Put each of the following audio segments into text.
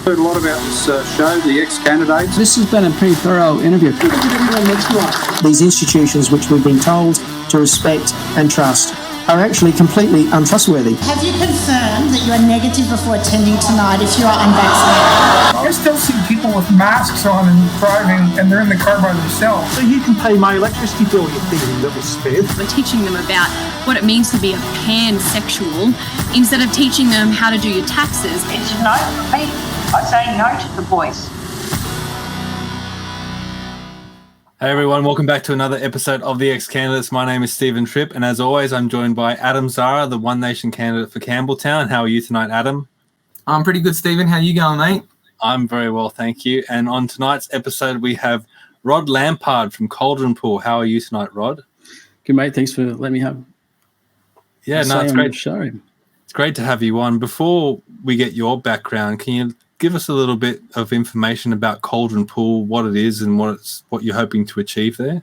Heard a lot about this show, the ExCandidates. This has been a pretty thorough interview. These institutions which we've been told to respect and trust are actually completely untrustworthy. Have you confirmed that you are negative before attending tonight if you are unvaccinated? I still see people with masks on and driving, and they're in the car by themselves. So you can pay my electricity bill, you think, little spit. We're teaching them about what it means to be a pansexual instead of teaching them how to do your taxes. It's no for me. I say no to the voice. Hey everyone, welcome back to another episode of the ExCandidates. My name is Stephen Tripp, and as always, I'm joined by Adam Zara, the One Nation candidate for Campbelltown. How are you tonight, Adam? I'm pretty good, Stephen. How you going, mate? I'm very well, thank you. And on tonight's episode, we have Rod Lampard from Caldron Pool. How are you tonight, Rod? Good, mate. Thanks for letting me have. Yeah, no, it's great. Show. It's great to have you on. Before we get your background, can you give us a little bit of information about Caldron Pool, what it is and what you're hoping to achieve there?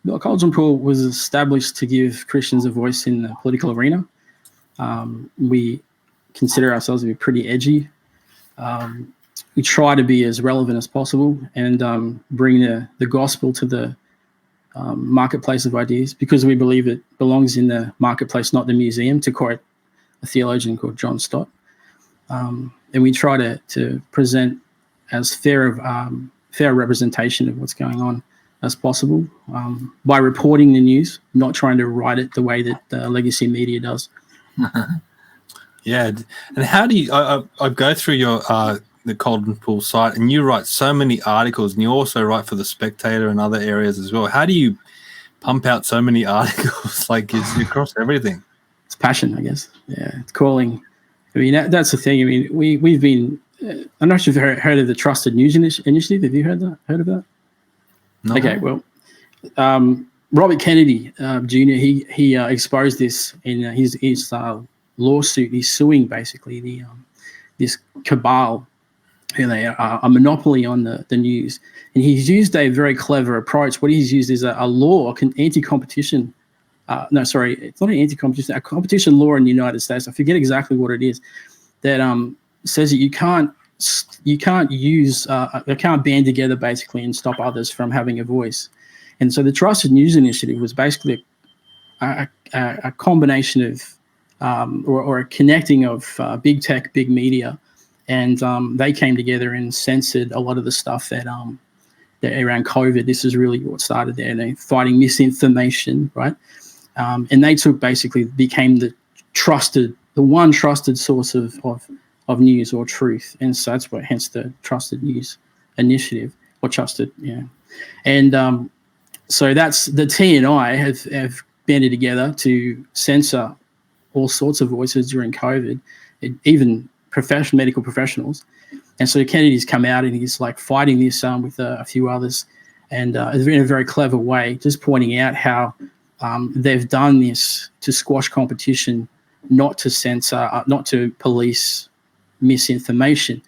Well, Caldron Pool was established to give Christians a voice in the political arena. We consider ourselves to be pretty edgy. We try to be as relevant as possible and bring the gospel to the marketplace of ideas, because we believe it belongs in the marketplace, not the museum, to quote a theologian called John Stott. And we try to present as fair representation of what's going on as possible by reporting the news, not trying to write it the way that the legacy media does. Yeah, and how do you? I go through your the Caldron Pool site, and you write so many articles, and you also write for the Spectator and other areas as well. How do you pump out so many articles? Like it's across everything. It's passion, I guess. Yeah, it's calling. I mean, that's the thing. I mean, we've been. I'm not sure if you've heard of the Trusted News Initiative. Have you heard of that? No. Okay, well, Robert Kennedy Jr. He exposed this in his lawsuit. He's suing basically this cabal, who they are a monopoly on the news, and he's used a very clever approach. What he's used is a law, anti-competition. It's not an anti-competition, a competition law in the United States. I forget exactly what it is, that says that you can't band together basically and stop others from having a voice. And so the Trusted News Initiative was basically a combination of or a connecting of big tech, big media, and they came together and censored a lot of the stuff that around COVID. This is really what started there. They're fighting misinformation, right? And they became the one trusted source of news or truth. And so that's hence the Trusted News Initiative, or trusted, yeah. And so that's the TNI have banded together to censor all sorts of voices during COVID, even medical professionals. And so Kennedy's come out and he's like fighting this with a few others, and in a very clever way, just pointing out how they've done this to squash competition, not to censor, not to police misinformation.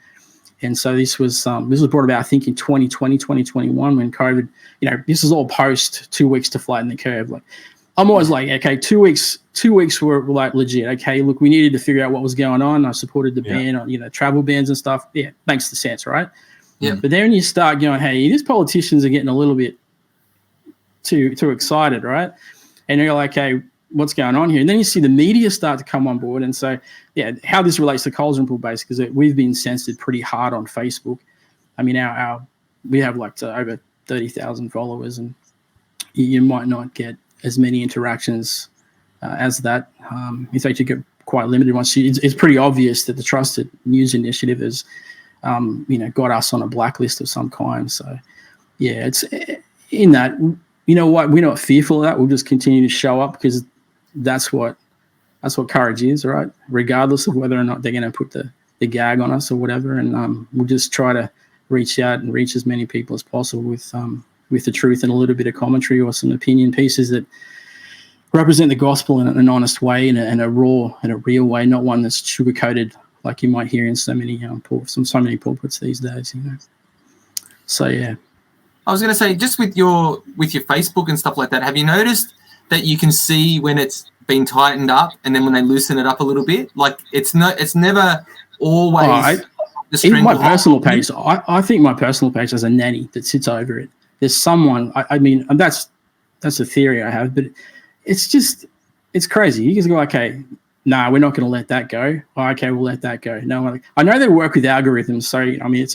And so this was brought about, I think, in 2020, 2021, when COVID, this is all post 2 weeks to flatten the curve. Like, I'm always like, okay, 2 weeks were like legit. Okay, look, we needed to figure out what was going on. I supported the ban on, travel bans and stuff. Yeah, makes the sense, right? Yeah. But then you start going, hey, these politicians are getting a little bit too excited, right? And you're like, hey, what's going on here? And then you see the media start to come on board. And so, yeah, how this relates to Caldron Pool, basically, is that we've been censored pretty hard on Facebook. I mean, we have like over 30,000 followers, and you might not get as many interactions as that. In fact, you get quite limited ones. It's pretty obvious that the Trusted News Initiative has, got us on a blacklist of some kind. So, yeah, it's in that. You know what? We're not fearful of that. We'll just continue to show up, because that's what courage is, right? Regardless of whether or not they're going to put the gag on us or whatever. And we'll just try to reach out and reach as many people as possible with the truth and a little bit of commentary or some opinion pieces that represent the gospel in an honest way, in a raw and a real way, not one that's sugar-coated like you might hear in so many pulpits these days. So yeah. I was going to say, just with your Facebook and stuff like that, have you noticed that you can see when it's been tightened up and then when they loosen it up a little bit? Like it's never always even my personal page, I think my personal page has a nanny that sits over it. There's someone, I mean, and that's a theory I have, but it's crazy. You just go, okay, nah, we're not going to let that go. Oh, okay, we'll let that go. No, I know they work with algorithms, so I mean,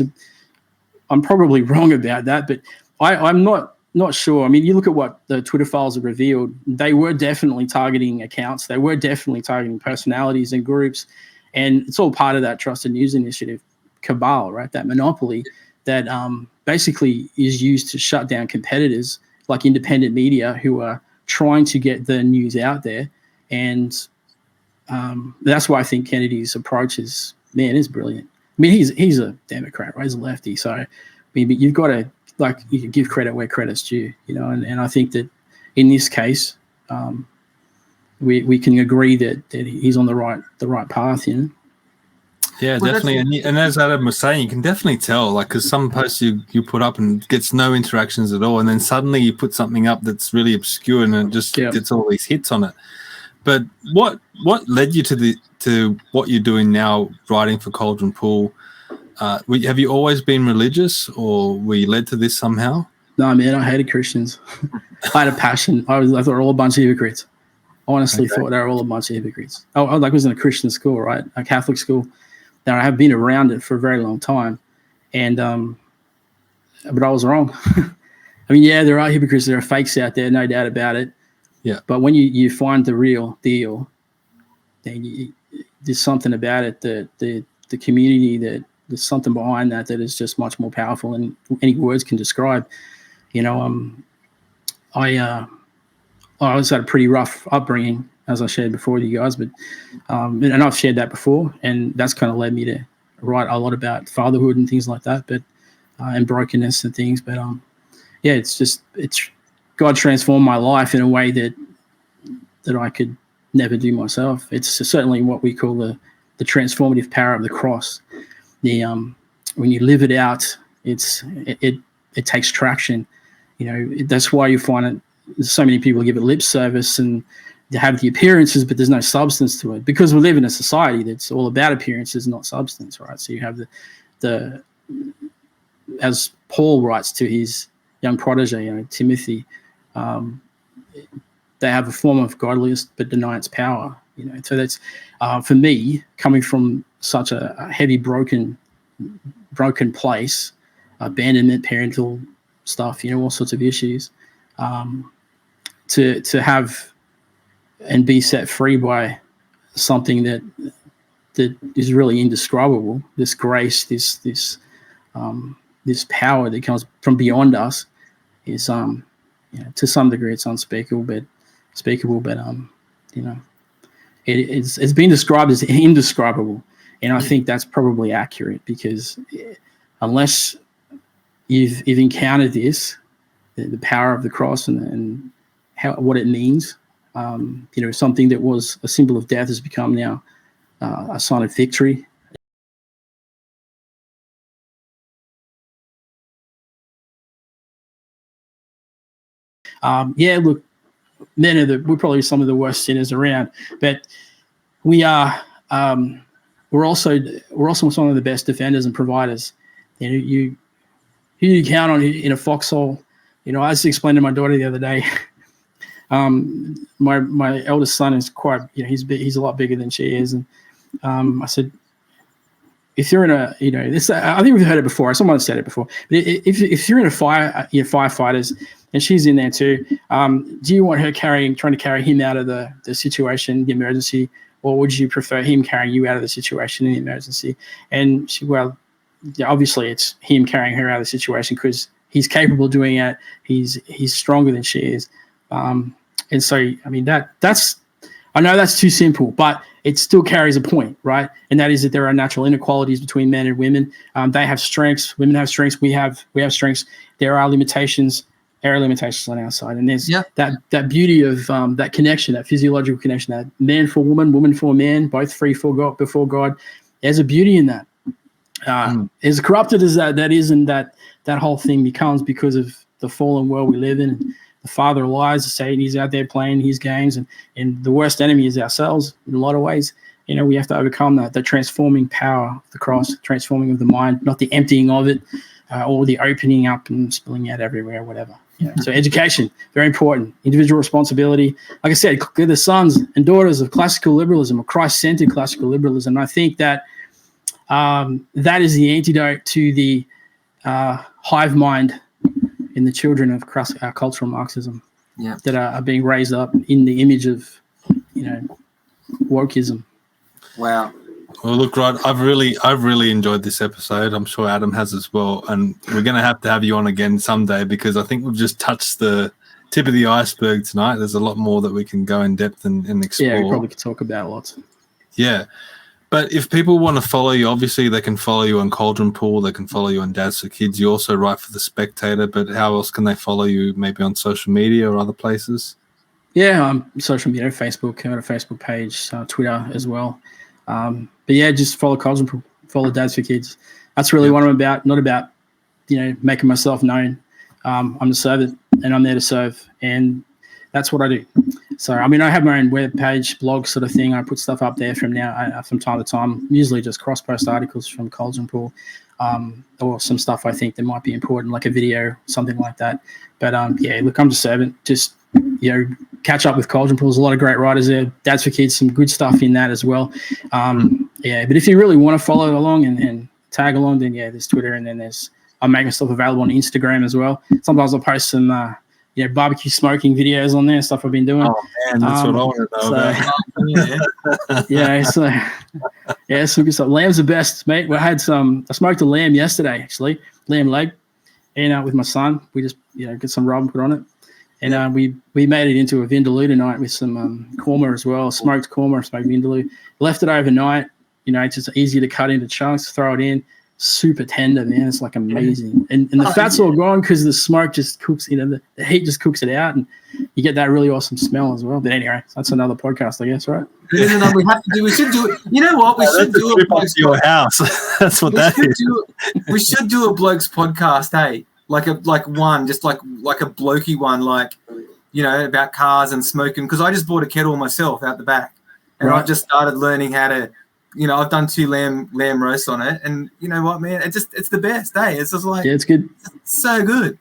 I'm probably wrong about that, but I'm not sure. I mean, you look at what the Twitter files have revealed. They were definitely targeting accounts. They were definitely targeting personalities and groups, and it's all part of that Trusted News Initiative cabal, right? That monopoly that basically is used to shut down competitors like independent media who are trying to get the news out there. And that's why I think Kennedy's approach is brilliant. I mean, he's a Democrat, right? He's a lefty. So, I mean, but you've got to, you can give credit where credit's due, and I think that in this case, we can agree that he's on the right path, Yeah, definitely. And as Adam was saying, you can definitely tell, because some posts you put up and gets no interactions at all, and then suddenly you put something up that's really obscure and it just gets all these hits on it. But what led you to what you're doing now, writing for Caldron Pool? Have you always been religious, or were you led to this somehow? No, man, I hated Christians. I had a passion. I thought they were all a bunch of hypocrites. I honestly thought they were all a bunch of hypocrites. I was in a Christian school, right? A Catholic school. Now, I have been around it for a very long time, and but I was wrong. I mean, yeah, there are hypocrites, there are fakes out there, no doubt about it. Yeah. But when you find the real deal, then there's something about it that the community, that there's something behind that is just much more powerful than any words can describe. I was had a pretty rough upbringing, as I shared before with you guys, but and I've shared that before, and that's kind of led me to write a lot about fatherhood and things like that, but and brokenness and things. But yeah, it's God transformed my life in a way that I could never do myself. It's certainly what we call the transformative power of the cross. When you live it out, it takes traction. That's why you find it. So many people give it lip service and they have the appearances, but there's no substance to it, because we live in a society that's all about appearances, not substance, right? So you have the as Paul writes to his young protege, Timothy, they have a form of godliness but deny its power. So that's for me, coming from such a heavy broken place, abandonment, parental stuff, all sorts of issues, to have and be set free by something that is really indescribable. This grace, this power that comes from beyond us is, to some degree, it's unspeakable, but it's been described as indescribable, and I think that's probably accurate, because unless you've encountered this, the power of the cross and what it means. Something that was a symbol of death has become now a sign of victory. Look, we're probably some of the worst sinners around, but we are. We're also some of the best defenders and providers. Who you count on in a foxhole. I was explaining to my daughter the other day. My eldest son is quite, he's a lot bigger than she is, and I said, if you're in a, I think we've heard it before. Someone said it before. But if you're in a firefighters, and she's in there too, do you want her trying to carry him out of the situation, the emergency, or would you prefer him carrying you out of the situation in the emergency? And obviously it's him carrying her out of the situation, because he's capable of doing it. He's stronger than she is. And so, I mean, I know that's too simple, but it still carries a point, right? And that is that there are natural inequalities between men and women. They have strengths. Women have strengths. We have strengths. There are limitations. There are limitations on our side. And there's that beauty of that connection, that physiological connection, that man for woman, woman for man, both free before God. There's a beauty in that. As corrupted as that is, and that whole thing becomes because of the fallen world we live in. The father of lies, Satan, he's out there playing his games, and the worst enemy is ourselves in a lot of ways. we have to overcome the transforming power of the cross, transforming of the mind, not the emptying of it, or the opening up and spilling out everywhere, whatever. So education, very important. Individual responsibility. Like I said, they're the sons and daughters of classical liberalism, or Christ-centered classical liberalism. And I think that that is the antidote to the hive mind in the children of cultural Marxism that are being raised up in the image of, wokeism. Wow. Well, look, Rod, I've really enjoyed this episode. I'm sure Adam has as well, and we're going to have you on again someday, because I think we've just touched the tip of the iceberg tonight. There's a lot more that we can go in depth and explore. Yeah, we probably could talk about lots. Yeah, but if people want to follow you, obviously they can follow you on Caldron Pool. They can follow you on Dads for Kids. You also write for the Spectator. But how else can they follow you? Maybe on social media or other places? Yeah, social media, Facebook. I got a Facebook page, Twitter as well. But yeah, just follow Caldron Pool, follow Dads for Kids. That's really what I'm about. Not about, making myself known. I'm the servant, and I'm there to serve, and that's what I do. So, I have my own web page, blog sort of thing. I put stuff up there from time to time, usually just cross-post articles from Caldron Pool, or some stuff I think that might be important, like a video, something like that. But look, I'm the servant. Just, catch up with Caldron Pool. There's a lot of great writers there. Dads for Kids, some good stuff in that as well. But if you really want to follow along and tag along, then there's Twitter, and then I make myself available on Instagram as well. Sometimes I'll post some barbecue smoking videos on there, stuff I've been doing. Oh man, that's what I want to know about. Some good stuff. Lamb's the best, mate. I smoked a lamb yesterday, actually, lamb leg, and with my son, we just get some rub and put on it. And we made it into a vindaloo tonight with some korma as well, smoked korma, smoked vindaloo. Left it overnight. It's just easy to cut into chunks, throw it in. Super tender, man. It's like amazing. And the fat's all gone because the smoke just cooks, the heat just cooks it out, and you get that really awesome smell as well. But anyway, that's another podcast, I guess, right? We should do it. You know what? We should do a blokes your house. That's what that is. We should do a blokes podcast, hey? Like a blokey one, about cars and smoking. Because I just bought a kettle myself out the back, and I've just started learning how to. I've done 2 lamb roasts on it, and you know what, man? It's the best, eh? It's just like it's good. It's so good.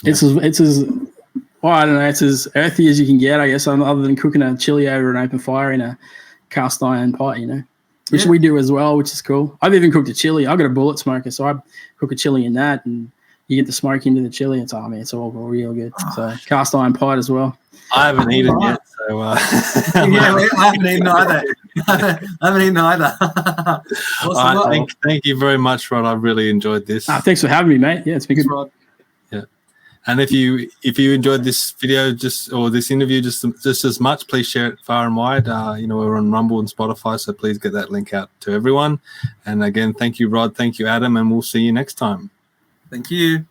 It's as I don't know. It's as earthy as you can get, I guess. Other than cooking a chili over an open fire in a cast iron pot, which we do as well, which is cool. I've even cooked a chili. I've got a bullet smoker, so I cook a chili in that, and you get the smoke into the chili. It's it's all real good. So cast iron pot as well. I haven't eaten yet, so I haven't eaten either. Awesome. Thank you very much, Rod. I really enjoyed this. Thanks for having me, mate. Yeah, it's been good. Rod. Yeah, and if you enjoyed this video or this interview just as much, please share it far and wide. We're on Rumble and Spotify, so please get that link out to everyone. And again, thank you, Rod. Thank you, Adam, and we'll see you next time. Thank you.